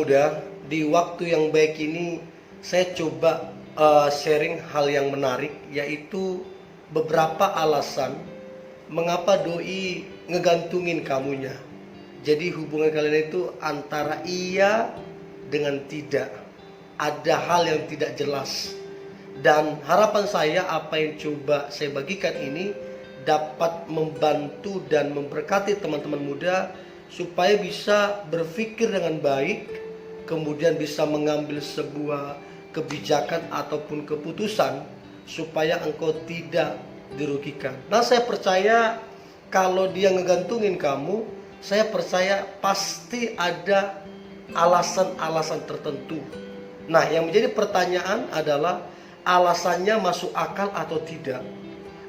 muda, di waktu yang baik ini saya coba sharing hal yang menarik, yaitu beberapa alasan mengapa doi ngegantungin kamunya. Jadi hubungan kalian itu antara iya dengan tidak. Ada hal yang tidak jelas. Dan harapan saya apa yang coba saya bagikan ini dapat membantu dan memberkati teman-teman muda supaya bisa berpikir dengan baik, kemudian bisa mengambil sebuah kebijakan ataupun keputusan supaya engkau tidak dirugikan. Nah, saya percaya kalau dia ngegantungin kamu, saya percaya pasti ada alasan-alasan tertentu. Nah, yang menjadi pertanyaan adalah alasannya masuk akal atau tidak,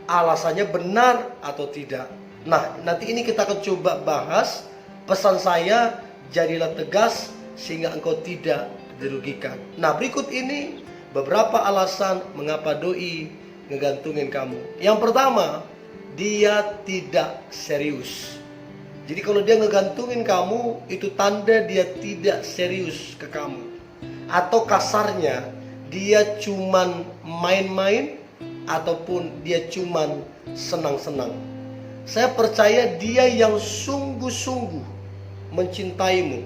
alasannya benar atau tidak. Nah, nanti ini kita akan coba bahas. Pesan saya, jadilah tegas sehingga engkau tidak dirugikan. Nah, berikut ini beberapa alasan mengapa doi ngegantungin kamu. Yang pertama, dia tidak serius. Jadi kalau dia ngegantungin kamu, itu tanda dia tidak serius ke kamu. Atau kasarnya, dia cuman main-main ataupun dia cuman senang-senang. Saya percaya dia yang sungguh-sungguh mencintaimu,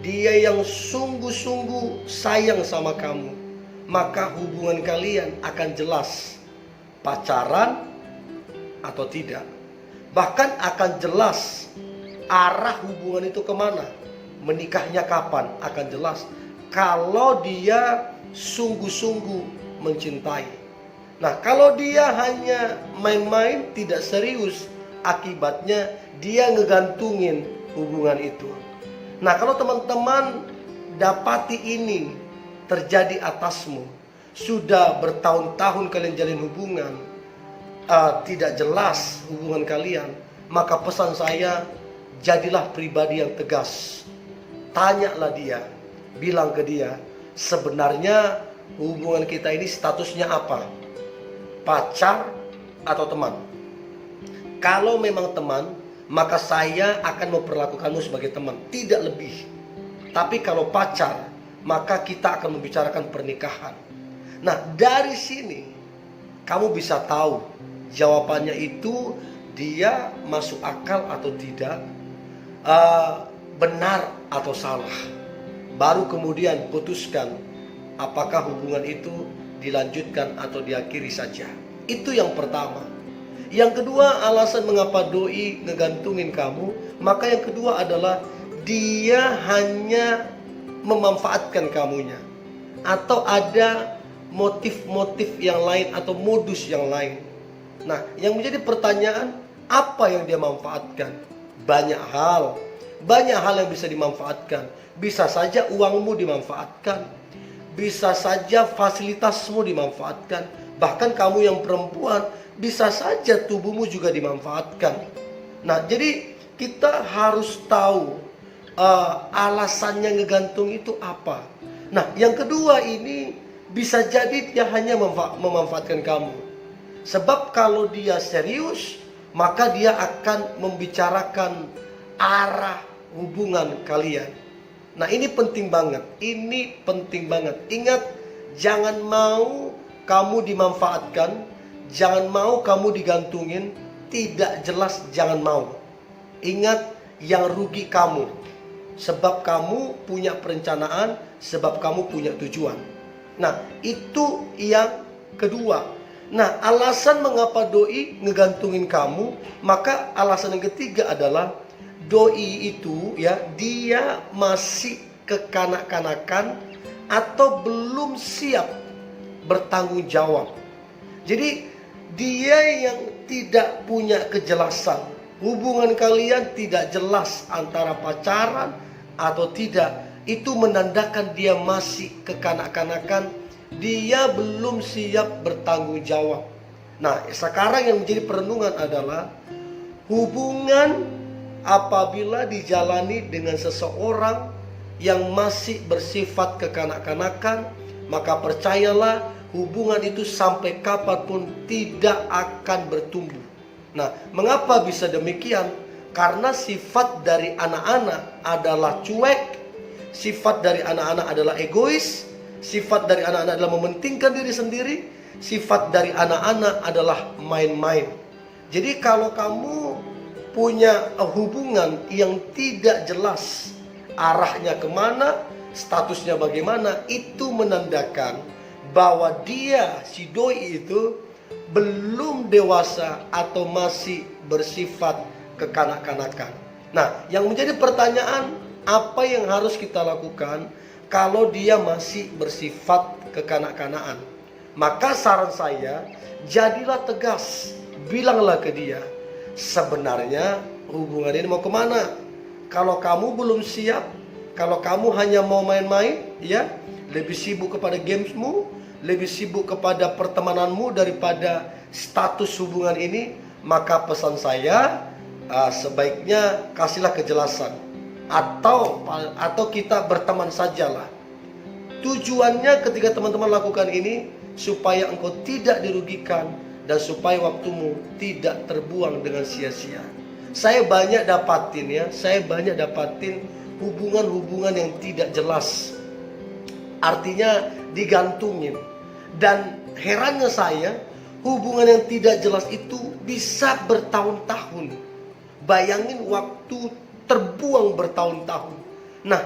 dia yang sungguh-sungguh sayang sama kamu, maka hubungan kalian akan jelas pacaran atau tidak. Bahkan akan jelas arah hubungan itu kemana, menikahnya kapan, akan jelas kalau dia sungguh-sungguh mencintai. Nah, kalau dia hanya main-main, tidak serius, akibatnya dia ngegantungin hubungan itu. Nah, kalau teman-teman dapati ini terjadi atasmu, sudah bertahun-tahun kalian jalin hubungan, tidak jelas hubungan kalian, maka pesan saya, jadilah pribadi yang tegas. Tanyalah dia, bilang ke dia, sebenarnya hubungan kita ini statusnya apa? Pacar atau teman? Kalau memang teman, maka saya akan memperlakukanmu sebagai teman, tidak lebih. Tapi kalau pacar, maka kita akan membicarakan pernikahan. Nah, dari sini kamu bisa tahu jawabannya itu dia masuk akal atau tidak, benar atau salah. Baru kemudian putuskan apakah hubungan itu dilanjutkan atau diakhiri saja. Itu yang pertama. Yang kedua, alasan mengapa doi ngegantungin kamu, maka yang kedua adalah dia hanya memanfaatkan kamunya, atau ada motif-motif yang lain atau modus yang lain. Nah, yang menjadi pertanyaan, apa yang dia manfaatkan? Banyak hal yang bisa dimanfaatkan. Bisa saja uangmu dimanfaatkan, bisa saja fasilitasmu dimanfaatkan, bahkan kamu yang perempuan, bisa saja tubuhmu juga dimanfaatkan. Nah, jadi kita harus tahu alasannya ngegantung itu apa. Nah, yang kedua ini bisa jadi dia hanya memanfaatkan kamu. Sebab kalau dia serius, maka dia akan membicarakan arah hubungan kalian. Nah, ini penting banget. Ini penting banget. Ingat, jangan mau kamu dimanfaatkan, jangan mau kamu digantungin, tidak jelas jangan mau. Ingat, yang rugi kamu. Sebab kamu punya perencanaan, sebab kamu punya tujuan. Nah, itu yang kedua. Nah, alasan mengapa doi ngegantungin kamu, maka alasan yang ketiga adalah doi itu ya, dia masih kekanak-kanakan atau belum siap bertanggung jawab. Jadi dia yang tidak punya kejelasan, hubungan kalian tidak jelas antara pacaran atau tidak, itu menandakan dia masih kekanak-kanakan, dia belum siap bertanggung jawab. Nah, sekarang yang menjadi perenungan adalah hubungan apabila dijalani dengan seseorang yang masih bersifat kekanak-kanakan, maka percayalah hubungan itu sampai kapanpun tidak akan bertumbuh. Nah, mengapa bisa demikian? Karena sifat dari anak-anak adalah cuek, Sifat dari anak-anak adalah egois. Sifat dari anak-anak adalah mementingkan diri sendiri. Sifat dari anak-anak adalah main-main. Jadi kalau kamu punya hubungan yang tidak jelas arahnya kemana, statusnya bagaimana, itu menandakan bahwa dia, si doi itu belum dewasa atau masih bersifat kekanak-kanakan. Nah, yang menjadi pertanyaan, apa yang harus kita lakukan kalau dia masih bersifat kekanak-kanakan? Maka saran saya, jadilah tegas, bilanglah ke dia, sebenarnya hubungan ini mau kemana? Kalau kamu belum siap, kalau kamu hanya mau main-main, ya, lebih sibuk kepada gamesmu, lebih sibuk kepada pertemananmu daripada status hubungan ini, maka pesan saya, sebaiknya kasihlah kejelasan, atau kita berteman sajalah. Tujuannya ketika teman-teman lakukan ini supaya engkau tidak dirugikan dan supaya waktumu tidak terbuang dengan sia-sia. Saya banyak dapatin hubungan-hubungan yang tidak jelas, artinya digantungin. Dan herannya saya, hubungan yang tidak jelas itu bisa bertahun-tahun. Bayangin, waktu terbuang bertahun-tahun. Nah,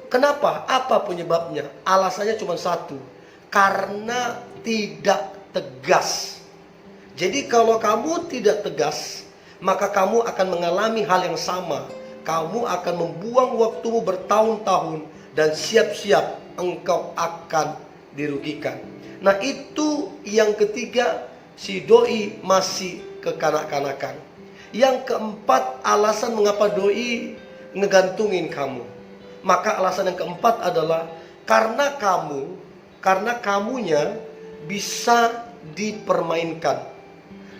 kenapa? Apa penyebabnya? Alasannya cuma satu, karena tidak tegas. Jadi kalau kamu tidak tegas, maka kamu akan mengalami hal yang sama. Kamu akan membuang waktumu bertahun-tahun dan siap-siap engkau akan dirugikan. Nah, itu yang ketiga, si doi masih kekanak-kanakan. Yang keempat, alasan mengapa doi ngegantungin kamu. Maka alasan yang keempat adalah karena kamunya bisa dipermainkan.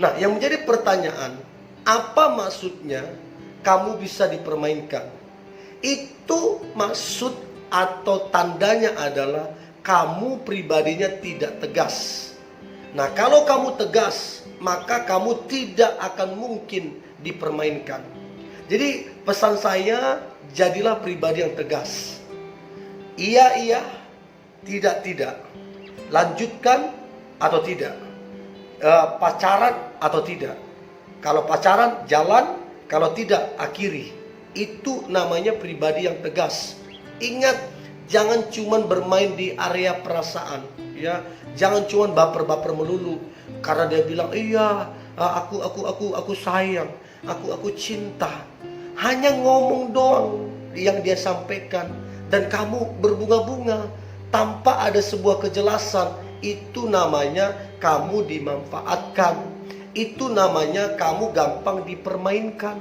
Nah, yang menjadi pertanyaan, apa maksudnya kamu bisa dipermainkan? Itu maksud atau tandanya adalah kamu pribadinya tidak tegas. Nah, kalau kamu tegas, maka kamu tidak akan mungkin dipermainkan. Jadi pesan saya, jadilah pribadi yang tegas. Iya, tidak. Lanjutkan atau tidak. Pacaran atau tidak. Kalau pacaran, jalan. Kalau tidak, akhiri. Itu namanya pribadi yang tegas. Ingat, jangan cuman bermain di area perasaan, ya. Jangan cuman baper-baper melulu karena dia bilang, "Iya, aku sayang, aku cinta." Hanya ngomong doang yang dia sampaikan dan kamu berbunga-bunga tanpa ada sebuah kejelasan. Itu namanya kamu dimanfaatkan. Itu namanya kamu gampang dipermainkan.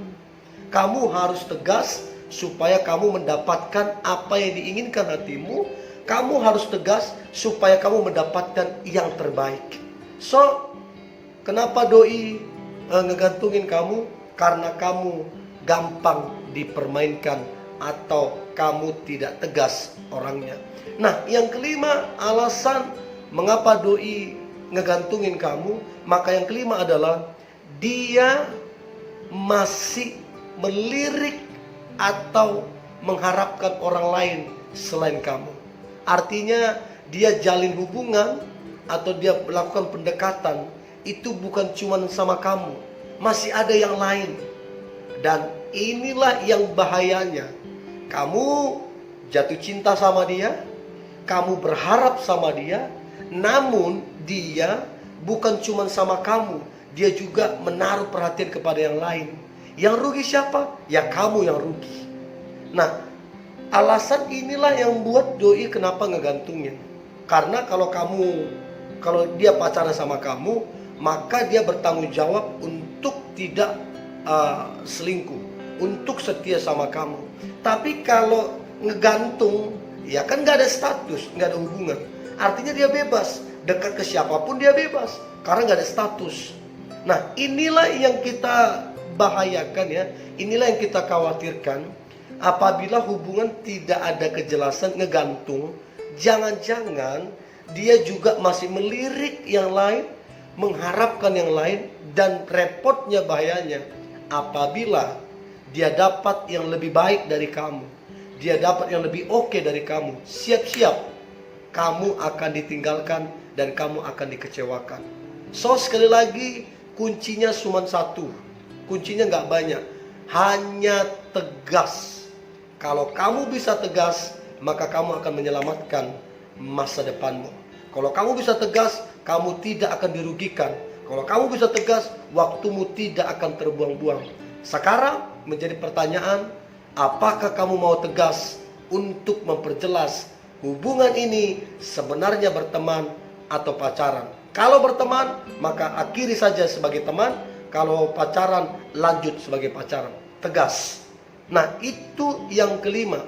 Kamu harus tegas supaya kamu mendapatkan apa yang diinginkan hatimu. Kamu harus tegas supaya kamu mendapatkan yang terbaik. So, kenapa doi ngegantungin kamu? Karena kamu gampang dipermainkan atau kamu tidak tegas orangnya. Nah, yang kelima, alasan mengapa doi ngegantungin kamu, maka yang kelima adalah dia masih melirik atau mengharapkan orang lain selain kamu. Artinya dia jalin hubungan atau dia melakukan pendekatan itu bukan cuma sama kamu, masih ada yang lain. Dan inilah yang bahayanya. Kamu jatuh cinta sama dia, kamu berharap sama dia, namun dia bukan cuma sama kamu, dia juga menaruh perhatian kepada yang lain. Yang rugi siapa? Ya kamu yang rugi. Nah, alasan inilah yang buat doi kenapa ngegantungin. Karena kalau dia pacaran sama kamu, maka dia bertanggung jawab untuk tidak selingkuh, untuk setia sama kamu. Tapi kalau ngegantung, ya kan gak ada status, gak ada hubungan. Artinya dia bebas, dekat ke siapapun dia bebas, karena gak ada status. Nah, inilah yang kita bahayakan, ya. Inilah yang kita khawatirkan. Apabila hubungan tidak ada kejelasan, ngegantung, jangan-jangan dia juga masih melirik yang lain, mengharapkan yang lain. Dan repotnya, bahayanya, apabila dia dapat yang lebih baik dari kamu, dia dapat yang lebih oke dari kamu, siap-siap kamu akan ditinggalkan dan kamu akan dikecewakan. So sekali lagi, kuncinya cuma satu. Kuncinya nggak banyak, hanya tegas. Kalau kamu bisa tegas, maka kamu akan menyelamatkan masa depanmu. Kalau kamu bisa tegas, kamu tidak akan dirugikan. Kalau kamu bisa tegas, waktumu tidak akan terbuang-buang. Sekarang menjadi pertanyaan, apakah kamu mau tegas untuk memperjelas hubungan ini sebenarnya berteman atau pacaran? Kalau berteman, maka akhiri saja sebagai teman. Kalau pacaran, lanjut sebagai pacaran. Tegas. Nah, itu yang kelima.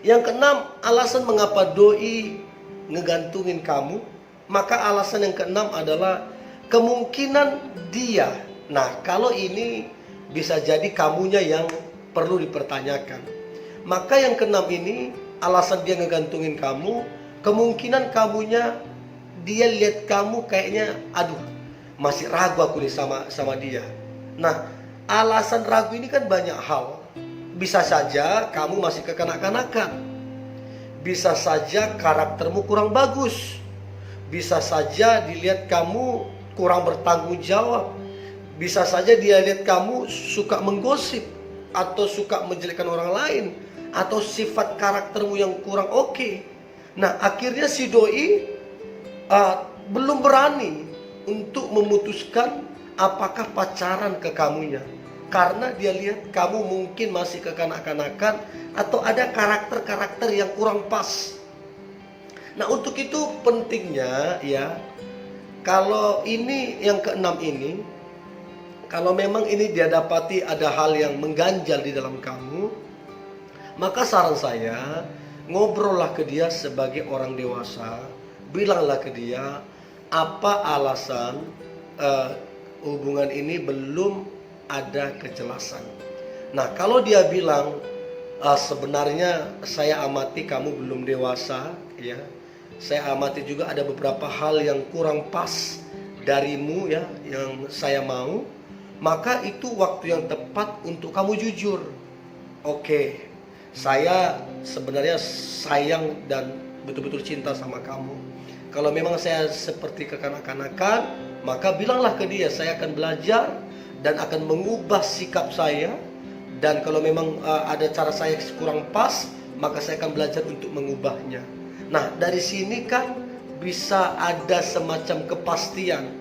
Yang keenam, alasan mengapa doi ngegantungin kamu. Maka alasan yang keenam adalah kemungkinan dia. Nah, kalau ini bisa jadi kamunya yang perlu dipertanyakan. Maka yang keenam ini, alasan dia ngegantungin kamu, kemungkinan kamunya, dia lihat kamu kayaknya, aduh, masih ragu aku nih sama dia. Nah, alasan ragu ini kan banyak hal. Bisa saja kamu masih kekanak-kanakan. Bisa saja karaktermu kurang bagus. Bisa saja dilihat kamu kurang bertanggung jawab. Bisa saja dia lihat kamu suka menggosip atau suka menjelekkan orang lain, atau sifat karaktermu yang kurang oke. Nah, akhirnya si doi belum berani untuk memutuskan apakah pacaran ke kamunya, karena dia lihat kamu mungkin masih kekanak-kanakan atau ada karakter-karakter yang kurang pas. Nah, untuk itu pentingnya ya, kalau ini yang keenam ini, kalau memang ini dia dapati ada hal yang mengganjal di dalam kamu, maka saran saya, ngobrollah ke dia sebagai orang dewasa. Bilanglah ke dia, apa alasan hubungan ini belum ada kejelasan. Nah, kalau dia bilang, sebenarnya saya amati kamu belum dewasa, ya. Saya amati juga ada beberapa hal yang kurang pas darimu, ya, yang saya mau. Maka itu waktu yang tepat untuk kamu jujur. Oke, saya sebenarnya sayang dan betul-betul cinta sama kamu. Kalau memang saya seperti kekanak-kanakan, maka bilanglah ke dia, saya akan belajar dan akan mengubah sikap saya. Dan kalau memang ada cara saya kurang pas, maka saya akan belajar untuk mengubahnya. Nah, dari sini kan bisa ada semacam kepastian,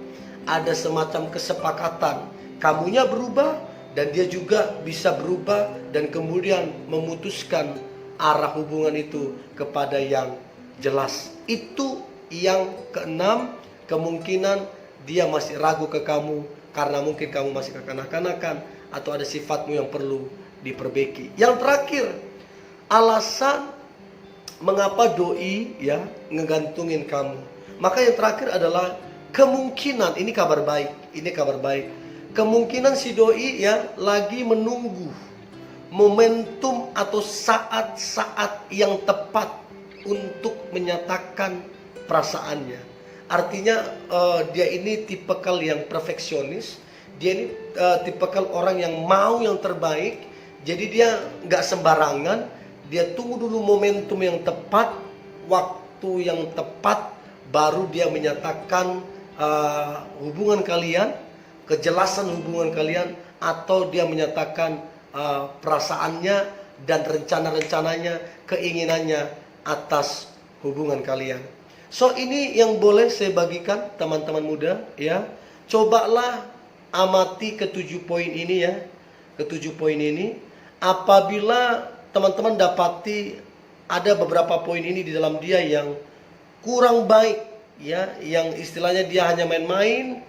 ada semacam kesepakatan. Kamunya berubah dan dia juga bisa berubah, dan kemudian memutuskan arah hubungan itu kepada yang jelas. Itu yang keenam, kemungkinan dia masih ragu ke kamu karena mungkin kamu masih kekanak-kanakan atau ada sifatmu yang perlu diperbaiki. Yang terakhir, alasan mengapa doi ya ngegantungin kamu. Maka yang terakhir adalah kemungkinan, ini kabar baik. Kemungkinan si doi ya lagi menunggu momentum atau saat-saat yang tepat untuk menyatakan perasaannya. Artinya dia ini tipikal yang perfeksionis. Dia ini tipikal orang yang mau yang terbaik. Jadi dia nggak sembarangan. Dia tunggu dulu momentum yang tepat, waktu yang tepat, baru dia menyatakan hubungan kalian, kejelasan hubungan kalian, atau dia menyatakan perasaannya dan rencana-rencananya, keinginannya atas hubungan kalian. So, ini yang boleh saya bagikan teman-teman muda ya. Cobalah amati ketujuh poin ini ya. Ketujuh poin ini. Apabila teman-teman dapati ada beberapa poin ini di dalam dia yang kurang baik ya, yang istilahnya dia hanya main-main,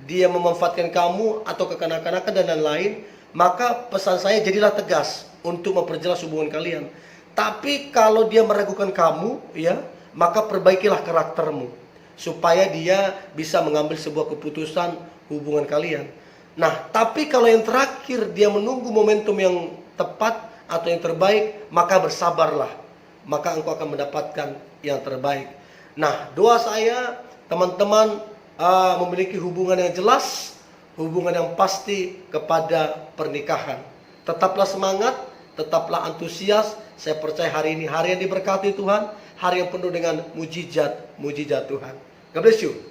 dia memanfaatkan kamu atau kekanak-kanakan dan lain-lain, maka pesan saya, jadilah tegas untuk memperjelas hubungan kalian. Tapi kalau dia meragukan kamu ya, maka perbaikilah karaktermu supaya dia bisa mengambil sebuah keputusan hubungan kalian. Nah, tapi kalau yang terakhir dia menunggu momentum yang tepat atau yang terbaik, maka bersabarlah, maka engkau akan mendapatkan yang terbaik. Nah, doa saya teman-teman memiliki hubungan yang jelas, hubungan yang pasti kepada pernikahan. Tetaplah semangat, Tetaplah antusias. Saya percaya hari ini hari yang diberkati Tuhan, hari yang penuh dengan mujizat Tuhan. God bless you.